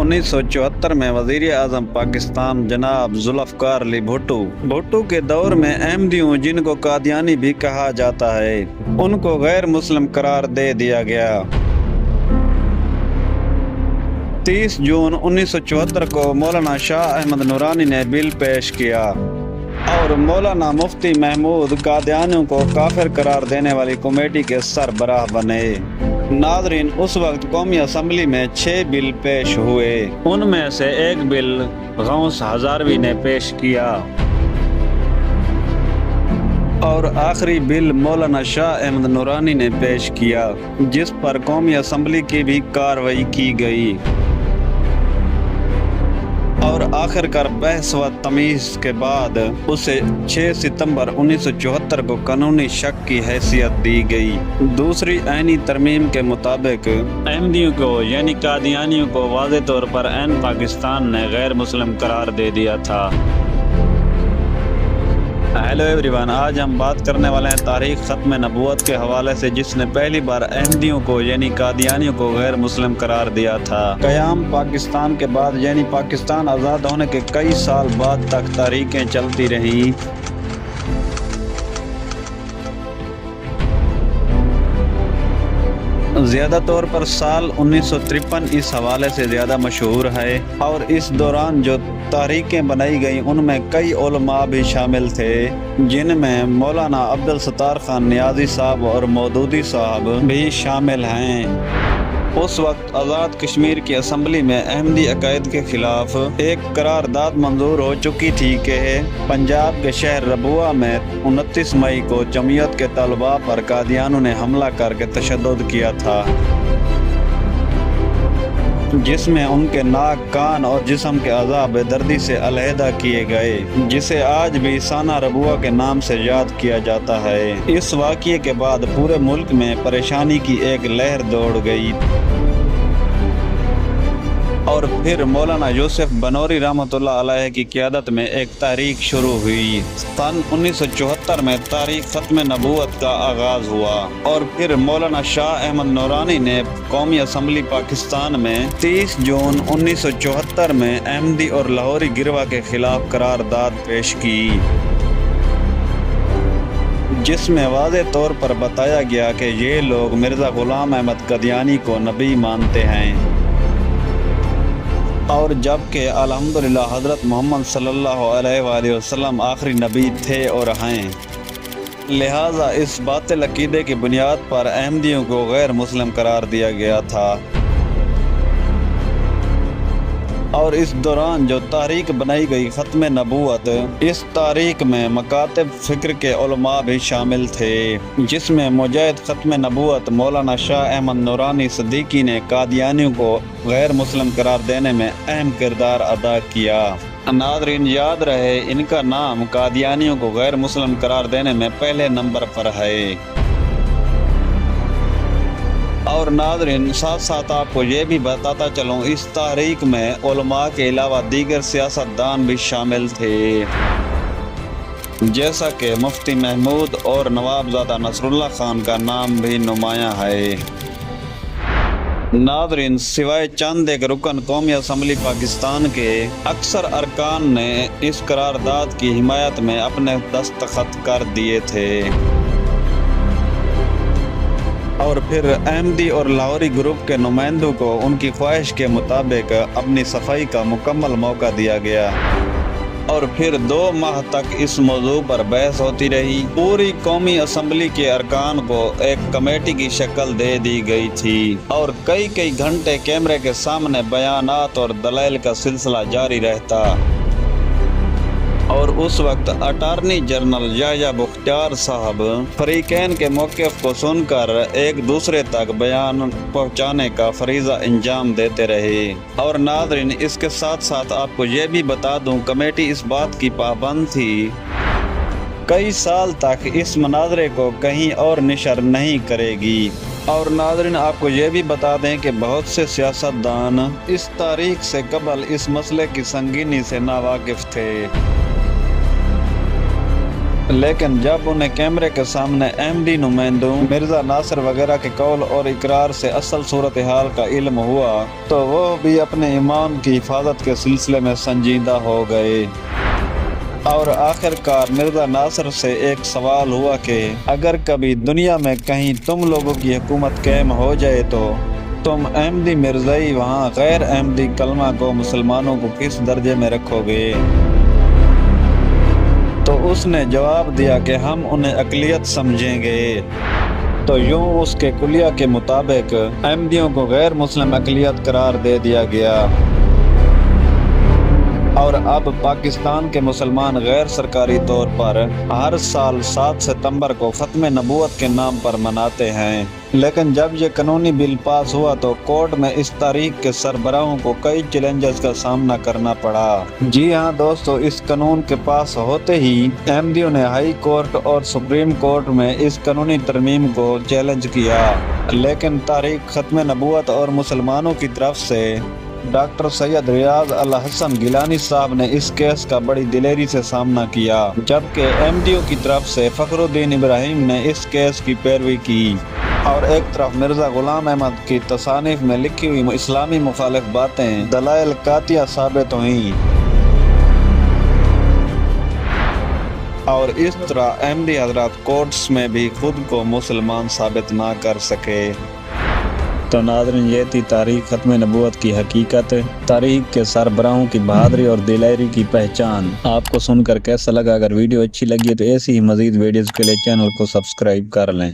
1974 में वजीर आजम पाकिस्तान जनाब जुल्फ़िकार अली भुट्टो के दौर में अहमदियों, जिनको कादियानी भी कहा जाता है, उनको गैर मुस्लिम करार दे दिया गया। 30 जून 1974 को मौलाना शाह अहमद नूरानी ने बिल पेश किया और मौलाना मुफ्ती महमूद कादियानियों को काफिर करार देने वाली कमेटी के सरबराह बने। नाज़रीन, उस वक्त कौमी असम्बली में 6 बिल पेश हुए। उनमें से एक बिल गौस हज़ारवी ने पेश किया और आखिरी बिल मौलाना शाह अहमद नूरानी ने पेश किया, जिस पर कौमी असम्बली की भी कार्रवाई की गई और आखिरकार बहस व तमीज़ के बाद उसे 6 सितंबर 1974 को कानूनी शक की हैसियत दी गई। दूसरी आईनी तरमीम के मुताबिक अहमदियों को यानी कादियानियों को वाज़े तौर पर ऐन पाकिस्तान ने गैर मुस्लिम करार दे दिया था। हेलो एवरीवन, आज हम बात करने वाले हैं तारीख ख़त्म नबूवत के हवाले से, जिसने पहली बार अहमदियों को यानी कादियानियों को गैर मुस्लिम करार दिया था। क़याम पाकिस्तान के बाद यानी पाकिस्तान आज़ाद होने के कई साल बाद तक तारीखें चलती रहीं। ज़्यादा तौर पर साल 1953 इस हवाले से ज़्यादा मशहूर है और इस दौरान जो तारीखें बनाई गई उनमें कई उलमा भी शामिल थे, जिनमें मौलाना अब्दुल सत्तार खान नियाज़ी साहब और मौदूदी साहब भी शामिल हैं। उस वक्त आज़ाद कश्मीर की असम्बली में अहमदी अकायद के खिलाफ एक करारदाद मंजूर हो चुकी थी कि पंजाब के शहर रबुआ में 29 मई को जमीयत के तलबा पर कादियानों ने हमला करके तशद्दुद किया था, जिसमें उनके नाक, कान और जिस्म के अज़ा बेदर्दी से अलहदा किए गए, जिसे आज भी साना रबुआ के नाम से याद किया जाता है। इस वाक़ये के बाद पूरे मुल्क में परेशानी की एक लहर दौड़ गई और फिर मौलाना यूसुफ बनोरी रहमतुल्लाह अलैह की क़यादत में एक तारीख शुरू हुई। सन 1974 में तारीख ख़त्म नबूवत का आगाज़ हुआ और फिर मौलाना शाह अहमद नूरानी ने कौमी असम्बली पाकिस्तान में 30 जून 1974 में अहमदी और लाहौरी गिरवा के खिलाफ करारदाद पेश की, जिसमें वाज़े तौर पर बताया गया कि ये लोग मिर्ज़ा ग़ुलाम अहमद कादियानी को नबी मानते हैं और जबकि अल्हम्दुलिल्लाह हज़रत मोहम्मद सल्लल्लाहु अलैहि वसल्लम आखिरी नबी थे और हैं, लिहाजा इस बातिल अक़ीदे की बुनियाद पर अहमदियों को गैर मुस्लिम करार दिया गया था। और इस दौरान जो तारीख बनाई गई ख़त्म नबूवत, इस तारीख में मकातब फ़िक्र के उलमा भी शामिल थे, जिसमें मुजाहिद ख़त्म नबूवत मौलाना शाह अहमद नूरानी सिद्दीकी ने कादियानियों को गैर मुस्लिम करार देने में अहम किरदार अदा किया। नाज़रीन, याद रहे इनका नाम कादियानियों को गैर मुस्लिम करार देने में पहले नंबर पर है। और नाज़रीन, साथ साथ आपको ये भी बताता चलूँ, इस तारीख में उलमा के अलावा दीगर सियासतदान भी शामिल थे, जैसा कि मुफ्ती महमूद और नवाबज़ादा नसरुल्लाह खान का नाम भी नुमायां है। नाज़रीन, सिवाय चंद एक रुकन कौमी असम्बली पाकिस्तान के अक्सर अरकान ने इस करारदाद की हिमायत में अपने दस्तखत कर दिए थे और फिर अहमदी और लाहौरी ग्रुप के नुमाइंदों को उनकी ख्वाहिश के मुताबिक अपनी सफाई का मुकम्मल मौका दिया गया और फिर 2 माह तक इस मौजू पर बहस होती रही। पूरी कौमी असम्बली के अरकान को एक कमेटी की शक्ल दे दी गई थी और कई घंटे कैमरे के सामने बयानात और दलाइल का सिलसिला जारी रहता और उस वक्त अटार्नी जनरल याह्या बख्तियार साहब फरीकैन के मौक़िफ़ को सुनकर एक दूसरे तक बयान पहुंचाने का फरीज़ा अंजाम देते रहे। और नाज़रीन, इसके साथ साथ आपको ये भी बता दूं, कमेटी इस बात की पाबंद थी कई साल तक इस मनाज़रे को कहीं और नशर नहीं करेगी। और नाज़रीन, आपको ये भी बता दें कि बहुत से सियासतदान इस तारीख से कबल इस मसले की संगीनी से नावाकिफ़ थे لیکن جب انہیں کیمرے کے سامنے احمدی نمائندوں مرزا ناصر وغیرہ کے قول اور اقرار سے اصل صورتحال کا علم ہوا تو وہ بھی اپنے ایمان کی حفاظت کے سلسلے میں سنجیدہ ہو گئے، اور آخر کار مرزا ناصر سے ایک سوال ہوا کہ اگر کبھی دنیا میں کہیں تم لوگوں کی حکومت قائم ہو جائے تو تم احمدی مرزائی وہاں غیر احمدی کلمہ کو مسلمانوں کو کس درجے میں رکھو گے؟ تو اس نے جواب دیا کہ ہم انہیں اقلیت سمجھیں گے۔ تو یوں اس کے کلیہ کے مطابق احمدیوں کو غیر مسلم اقلیت قرار دے دیا گیا، اور اب پاکستان کے مسلمان غیر سرکاری طور پر ہر سال 7 ستمبر کو ختم نبوت کے نام پر مناتے ہیں۔ لیکن جب یہ قانونی بل پاس ہوا تو کورٹ میں اس تاریخ کے سربراہوں کو کئی چیلنجز کا سامنا کرنا پڑا۔ جی ہاں دوستو، اس قانون کے پاس ہوتے ہی احمدیوں نے ہائی کورٹ اور سپریم کورٹ میں اس قانونی ترمیم کو چیلنج کیا، لیکن تاریخ ختم نبوت اور مسلمانوں کی طرف سے ڈاکٹر سید ریاض الحسن گیلانی صاحب نے اس کیس کا بڑی دلیری سے سامنا کیا، جبکہ احمدیوں کی طرف سے فخر الدین ابراہیم نے اس کیس کی پیروی کی، اور ایک طرف مرزا غلام احمد کی تصانیف میں لکھی ہوئی اسلامی مخالف باتیں دلائل قاطعہ ثابت ہوئیں، اور اس طرح احمدی حضرات کورٹس میں بھی خود کو مسلمان ثابت نہ کر سکے۔ تو ناظرین، یہ تھی تاریخ ختم نبوت کی حقیقت، تاریخ کے سربراہوں کی بہادری اور دلیری کی پہچان۔ آپ کو سن کر کیسا لگا؟ اگر ویڈیو اچھی لگی ہے تو ایسی ہی مزید ویڈیوز کے لیے چینل کو سبسکرائب کر لیں۔